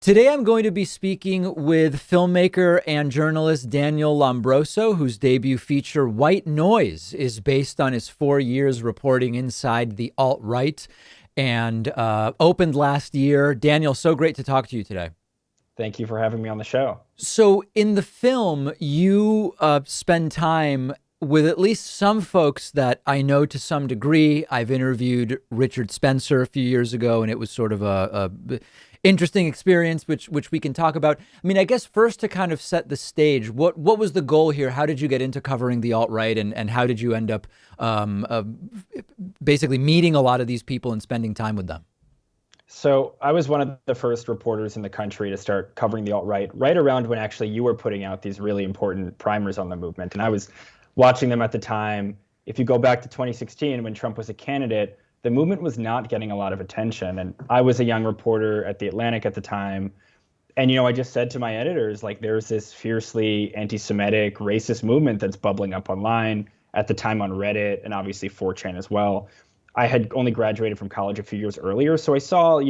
Today, I'm going to be speaking with filmmaker and journalist Daniel Lombroso, whose debut feature, White Noise, is based on his 4 years reporting inside the alt-right and opened last year. Daniel, so great to talk to you today. Thank you for having me on the show. So, in the film, you spend time with at least some folks that I know to some degree. I've interviewed Richard Spencer a few years ago, and it was sort of a interesting experience, which we can talk about. I mean, I guess first to kind of set the stage, what was the goal here? How did you get into covering the alt-right, and how did you end up basically meeting a lot of these people and spending time with them? So I was one of the first reporters in the country to start covering the alt-right, right around when actually you were putting out these really important primers on the movement. And I was watching them at the time. If you go back to 2016, when Trump was a candidate, the movement was not getting a lot of attention. And I was a young reporter at The Atlantic at the time. And, I just said to my editors, like, there's this fiercely anti-Semitic, racist movement that's bubbling up online at the time on Reddit and obviously 4chan as well. I had only graduated from college a few years earlier, so I saw,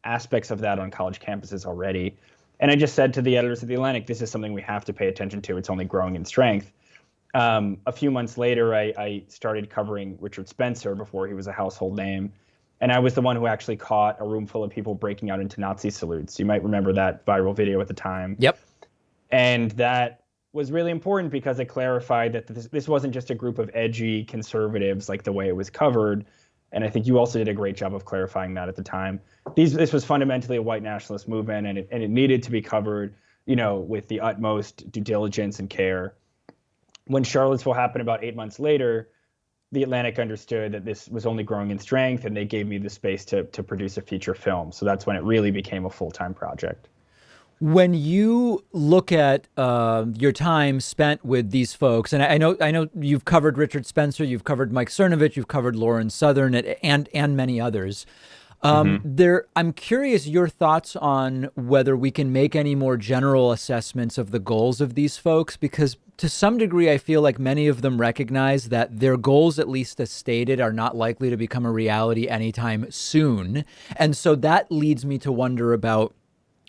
aspects of that on college campuses already. And I just said to the editors of The Atlantic, this is something we have to pay attention to. It's only growing in strength. A few months later, I started covering Richard Spencer before he was a household name. And I was the one who actually caught a room full of people breaking out into Nazi salutes. You might remember that viral video at the time. Yep. And that was really important because it clarified that this wasn't just a group of edgy conservatives like the way it was covered. And I think you also did a great job of clarifying that at the time. This was fundamentally a white nationalist movement, and it needed to be covered, with the utmost due diligence and care. When Charlottesville happened about 8 months later, the Atlantic understood that this was only growing in strength, and they gave me the space to produce a feature film. So that's when it really became a full-time project. When you look at your time spent with these folks, and I know you've covered Richard Spencer, you've covered Mike Cernovich, you've covered Lauren Southern, and many others. I'm curious your thoughts on whether we can make any more general assessments of the goals of these folks, because to some degree, I feel like many of them recognize that their goals, at least as stated, are not likely to become a reality anytime soon. And so that leads me to wonder about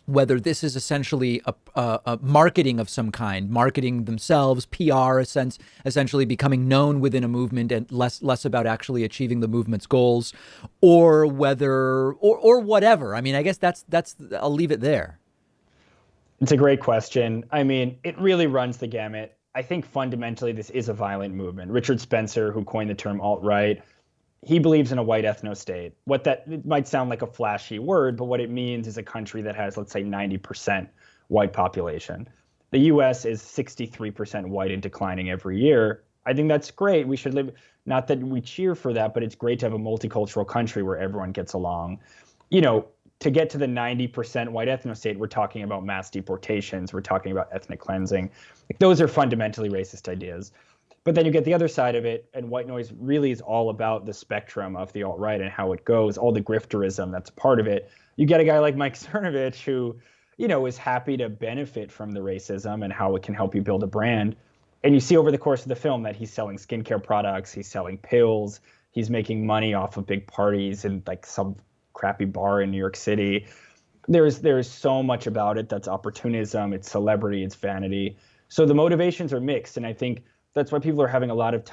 whether this is essentially a marketing of some kind, marketing themselves, PR, essentially becoming known within a movement and less about actually achieving the movement's goals, or whether, or whatever. I mean, I guess that's I'll leave it there. It's a great question. I mean, it really runs the gamut. I think fundamentally this is a violent movement. Richard Spencer, who coined the term alt-right, he believes in a white ethno-state. It might sound like a flashy word, but what it means is a country that has, let's say, 90% white population. The US is 63% white and declining every year. I think that's great. We should live, not that we cheer for that, but it's great to have a multicultural country where everyone gets along. To get to the 90% white ethno-state, we're talking about mass deportations. We're talking about ethnic cleansing. Like, those are fundamentally racist ideas. But then you get the other side of it, and White Noise really is all about the spectrum of the alt-right and how it goes, all the grifterism that's a part of it. You get a guy like Mike Cernovich who, is happy to benefit from the racism and how it can help you build a brand. And you see over the course of the film that he's selling skincare products, he's selling pills, he's making money off of big parties in like some crappy bar in New York City. There's so much about it that's opportunism, it's celebrity, it's vanity. So the motivations are mixed, and I think that's why people are having a lot of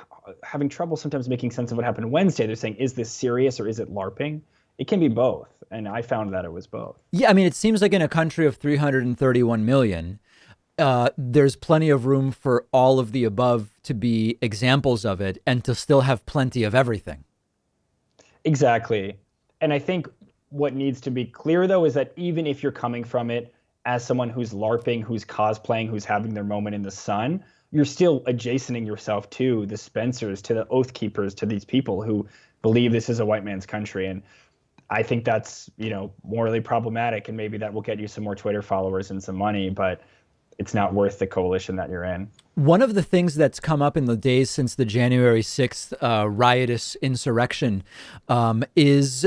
having trouble sometimes making sense of what happened Wednesday. They're saying, is this serious or is it LARPing? It can be both. And I found that it was both. Yeah, I mean, it seems like in a country of 331 million, there's plenty of room for all of the above to be examples of it and to still have plenty of everything. Exactly. And I think what needs to be clear, though, is that even if you're coming from it as someone who's LARPing, who's cosplaying, who's having their moment in the sun, you're still adjacenting yourself to the Spencers, to the Oath Keepers, to these people who believe this is a white man's country. And I think that's, morally problematic, and maybe that will get you some more Twitter followers and some money. But it's not worth the coalition that you're in. One of the things that's come up in the days since the January 6th riotous insurrection is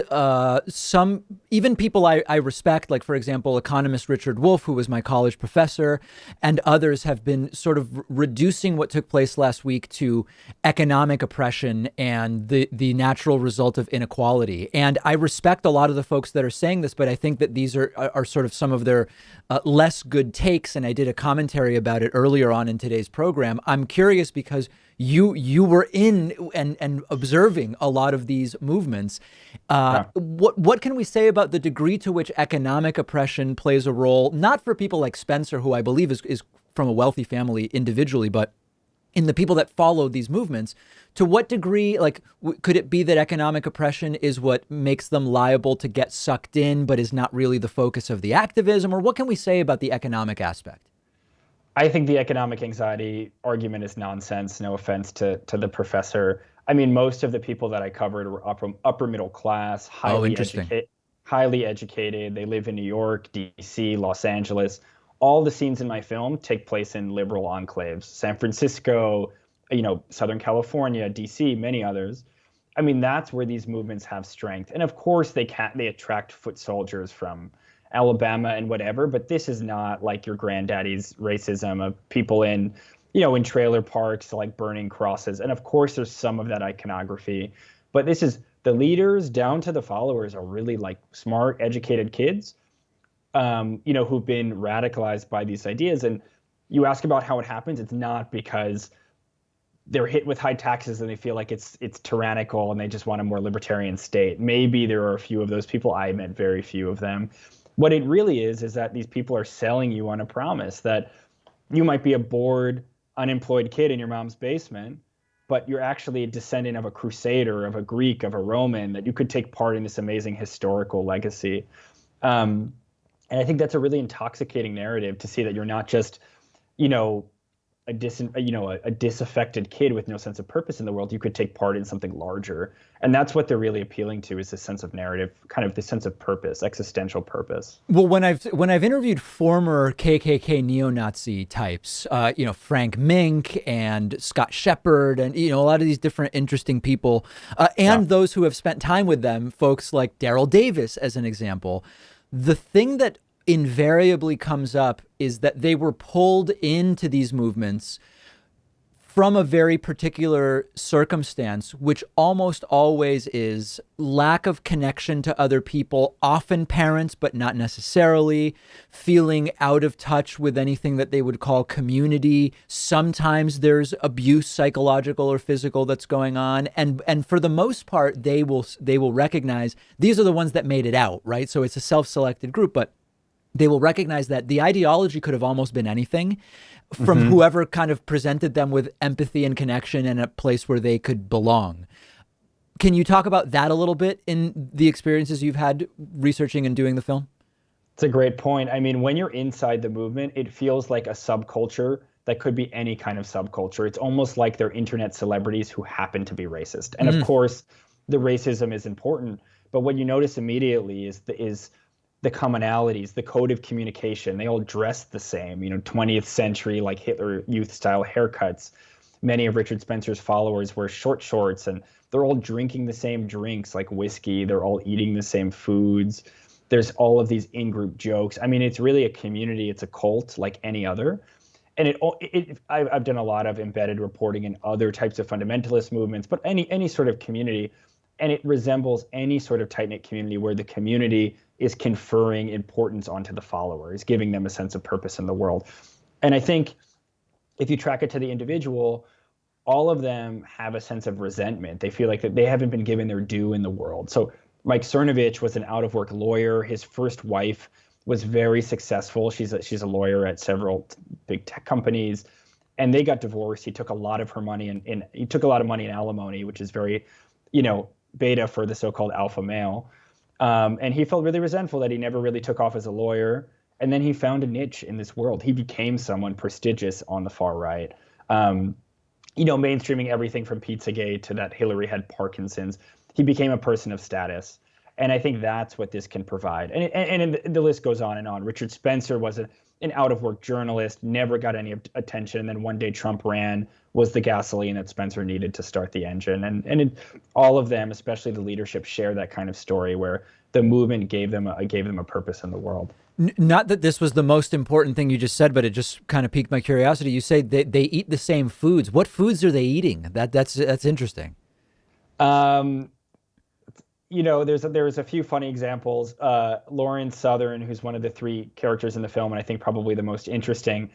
some, even people I respect, like, for example, economist Richard Wolff, who was my college professor, and others have been sort of reducing what took place last week to economic oppression and the natural result of inequality. And I respect a lot of the folks that are saying this, but I think that these are sort of some of their less good takes. And I did a commentary about it earlier on in today's program. I'm curious because you were in and observing a lot of these movements. What can we say about the degree to which economic oppression plays a role, not for people like Spencer, who I believe is from a wealthy family individually, but in the people that follow these movements? To what degree, like, could it be that economic oppression is what makes them liable to get sucked in, but is not really the focus of the activism? Or what can we say about the economic aspect? I think the economic anxiety argument is nonsense. No offense to the professor. I mean, most of the people that I covered were upper middle class, highly educated. They live in New York, D.C., Los Angeles. All the scenes in my film take place in liberal enclaves: San Francisco, Southern California, D.C., many others. I mean, that's where these movements have strength. And of course, they attract foot soldiers from Alabama and whatever, but this is not like your granddaddy's racism of people in trailer parks, like burning crosses. And of course, there's some of that iconography, but this is the leaders down to the followers are really like smart, educated kids, who've been radicalized by these ideas. And you ask about how it happens. It's not because they're hit with high taxes and they feel like it's tyrannical and they just want a more libertarian state. Maybe there are a few of those people. I met very few of them. What it really is that these people are selling you on a promise that you might be a bored, unemployed kid in your mom's basement, but you're actually a descendant of a crusader, of a Greek, of a Roman, that you could take part in this amazing historical legacy. And I think that's a really intoxicating narrative, to see that you're not just, a disaffected kid with no sense of purpose in the world. You could take part in something larger. And that's what they're really appealing to, is this sense of narrative, kind of the sense of purpose, existential purpose. Well, when I've interviewed former KKK neo-Nazi types, Frank Mink and Scott Shepard, and a lot of these different interesting people, and those who have spent time with them, folks like Daryl Davis, as an example, the thing that invariably comes up is that they were pulled into these movements from a very particular circumstance, which almost always is lack of connection to other people, often parents, but not necessarily, feeling out of touch with anything that they would call community. Sometimes there's abuse, psychological or physical, that's going on. And for the most part, they will recognize these are the ones that made it out, right? So it's a self-selected group, but they will recognize that the ideology could have almost been anything from whoever kind of presented them with empathy and connection and a place where they could belong. Can you talk about that a little bit in the experiences you've had researching and doing the film? It's a great point. I mean, when you're inside the movement, it feels like a subculture that could be any kind of subculture. It's almost like they're internet celebrities who happen to be racist. And of course, the racism is important. But what you notice immediately is the commonalities, the code of communication. They all dress the same, 20th century, like Hitler Youth style haircuts. Many of Richard Spencer's followers wear short shorts, and they're all drinking the same drinks like whiskey. They're all eating the same foods. There's all of these in-group jokes. I mean, it's really a community. It's a cult like any other. And I've done a lot of embedded reporting in other types of fundamentalist movements, but any sort of community. And it resembles any sort of tight-knit community where the community is conferring importance onto the followers, giving them a sense of purpose in the world. And I think if you track it to the individual, all of them have a sense of resentment. They feel like that they haven't been given their due in the world. So Mike Cernovich was an out-of-work lawyer. His first wife was very successful. She's a lawyer at several big tech companies, and they got divorced. He took a lot of her money, and he took a lot of money in alimony, which is very, beta for the so-called alpha male. And he felt really resentful that he never really took off as a lawyer. And then he found a niche in this world. He became someone prestigious on the far right, mainstreaming everything from Pizzagate to that Hillary had Parkinson's. He became a person of status. And I think that's what this can provide. And the list goes on and on. Richard Spencer was an out-of-work journalist, never got any attention. And then one day Trump ran, was the gasoline that Spencer needed to start the engine. All of them, especially the leadership, share that kind of story where the movement gave them a purpose in the world. Not that this was the most important thing you just said, but it just kind of piqued my curiosity. You say they eat the same foods. What foods are they eating? That's interesting. There's a few funny examples. Lauren Southern, who's one of the three characters in the film, and I think probably the most interesting,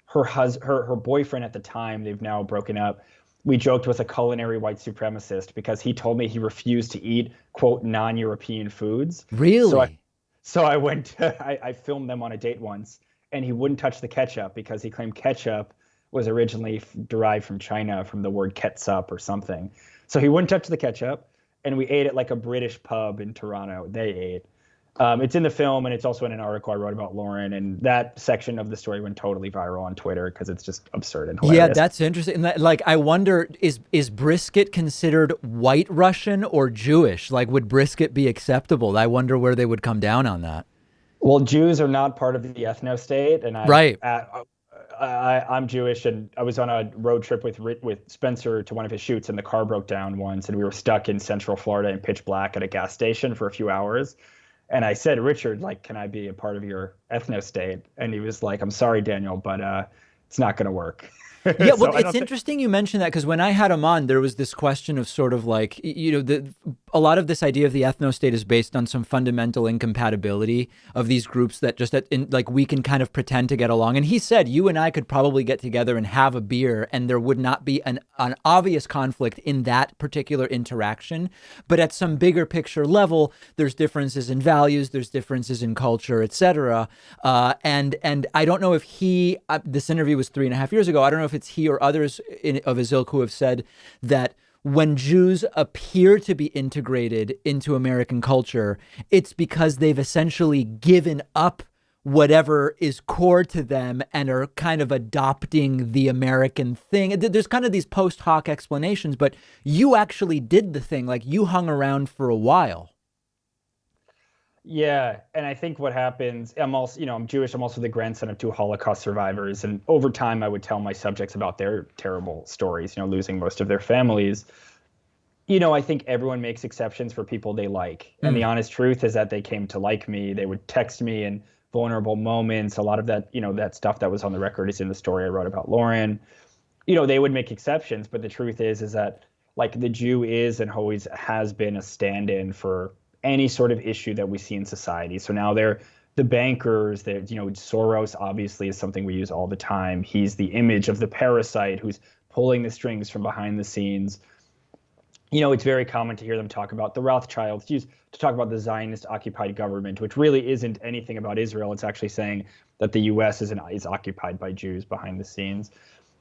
her boyfriend at the time, they've now broken up. We joked, was a culinary white supremacist because he told me he refused to eat, quote, non-European foods. Really? So I filmed them on a date once, and he wouldn't touch the ketchup because he claimed ketchup was originally derived from China, from the word ketsup or something. So he wouldn't touch the ketchup, and we ate at like a British pub in Toronto. They ate. It's in the film, and it's also in an article I wrote about Lauren, and that section of the story went totally viral on Twitter because it's just absurd and hilarious. Yeah, that's interesting. Like, I wonder, is Brisket considered white Russian or Jewish? Like, would Brisket be acceptable? I wonder where they would come down on that. Well, Jews are not part of the ethno state, and Right. I'm Jewish, and I was on a road trip with Spencer to one of his shoots, and the car broke down once, and we were stuck in Central Florida in pitch black at a gas station for a few hours. And I said, Richard, like, can I be a part of your ethno state? And he was like, I'm sorry, Daniel, but it's not going to work. Yeah, well, it's interesting you mentioned that because when I had him on, there was this question of sort of like, a lot of this idea of the ethno state is based on some fundamental incompatibility of these groups that just like we can kind of pretend to get along. And he said you and I could probably get together and have a beer and there would not be an obvious conflict in that particular interaction. But at some bigger picture level, there's differences in values, there's differences in culture, et cetera. And I don't know if this interview was 3.5 years ago. I don't know if it's he or others of his ilk who have said that when Jews appear to be integrated into American culture, it's because they've essentially given up whatever is core to them and are kind of adopting the American thing. There's kind of these post hoc explanations, but you actually did the thing. Like, you hung around for a while. Yeah, and I think what happens, I'm also, I'm Jewish, I'm also the grandson of two Holocaust survivors, and over time I would tell my subjects about their terrible stories, losing most of their families. I think everyone makes exceptions for people they like, and the honest truth is that they came to like me. They would text me in vulnerable moments. A lot of that, that stuff that was on the record is in the story I wrote about Lauren. They would make exceptions, but the truth is that, like, the Jew is and always has been a stand-in for any sort of issue that we see in society. So now they're the bankers, Soros obviously is something we use all the time. He's the image of the parasite who's pulling the strings from behind the scenes. It's very common to hear them talk about the Rothschilds, used to talk about the Zionist occupied government, which really isn't anything about Israel. It's actually saying that the U.S. is occupied by Jews behind the scenes.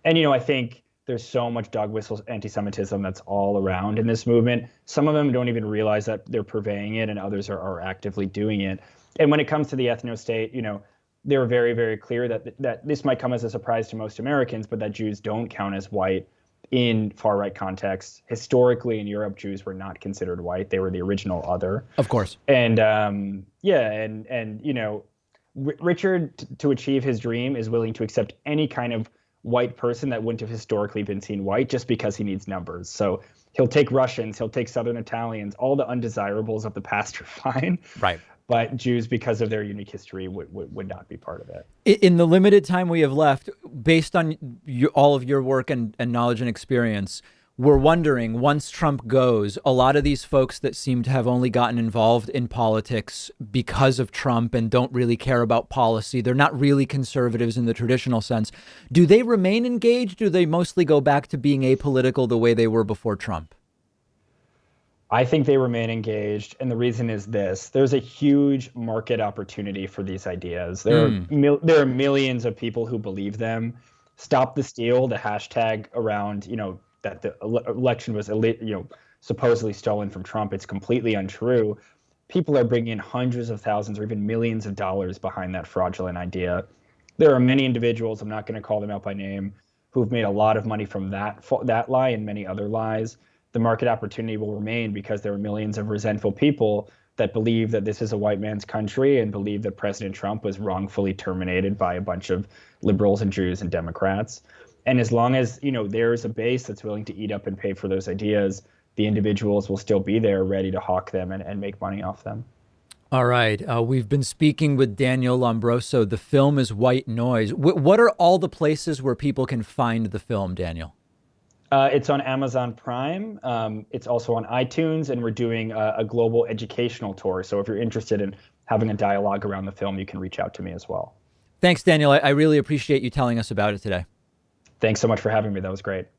And, I think there's so much dog whistle anti-Semitism that's all around in this movement. Some of them don't even realize that they're purveying it, and others are actively doing it. And when it comes to the ethno state, they're very, very clear that this might come as a surprise to most Americans, but that Jews don't count as white in far-right contexts. Historically, in Europe, Jews were not considered white. They were the original other. Of course. And Richard, to achieve his dream, is willing to accept any kind of white person that wouldn't have historically been seen white just because he needs numbers. So he'll take Russians, he'll take Southern Italians, all the undesirables of the past are fine. Right. But Jews, because of their unique history, would not be part of it. In the limited time we have left, based on all of your work and knowledge and experience, we're wondering, once Trump goes, a lot of these folks that seem to have only gotten involved in politics because of Trump and don't really care about policy, they're not really conservatives in the traditional sense. Do they remain engaged? Or do they mostly go back to being apolitical the way they were before Trump? I think they remain engaged. And the reason is this: there's a huge market opportunity for these ideas. There are millions of people who believe them. Stop the Steal, the hashtag around, that the election was, supposedly stolen from Trump. It's completely untrue. People are bringing in hundreds of thousands or even millions of dollars behind that fraudulent idea. There are many individuals, I'm not going to call them out by name, who've made a lot of money from that lie and many other lies. The market opportunity will remain because there are millions of resentful people that believe that this is a white man's country and believe that President Trump was wrongfully terminated by a bunch of liberals and Jews and Democrats. And as long as, there's a base that's willing to eat up and pay for those ideas, the individuals will still be there ready to hawk them and make money off them. All right. We've been speaking with Daniel Lombroso. The film is White Noise. What are all the places where people can find the film, Daniel? It's on Amazon Prime. It's also on iTunes, and we're doing a global educational tour. So if you're interested in having a dialogue around the film, you can reach out to me as well. Thanks, Daniel. I really appreciate you telling us about it today. Thanks so much for having me. That was great.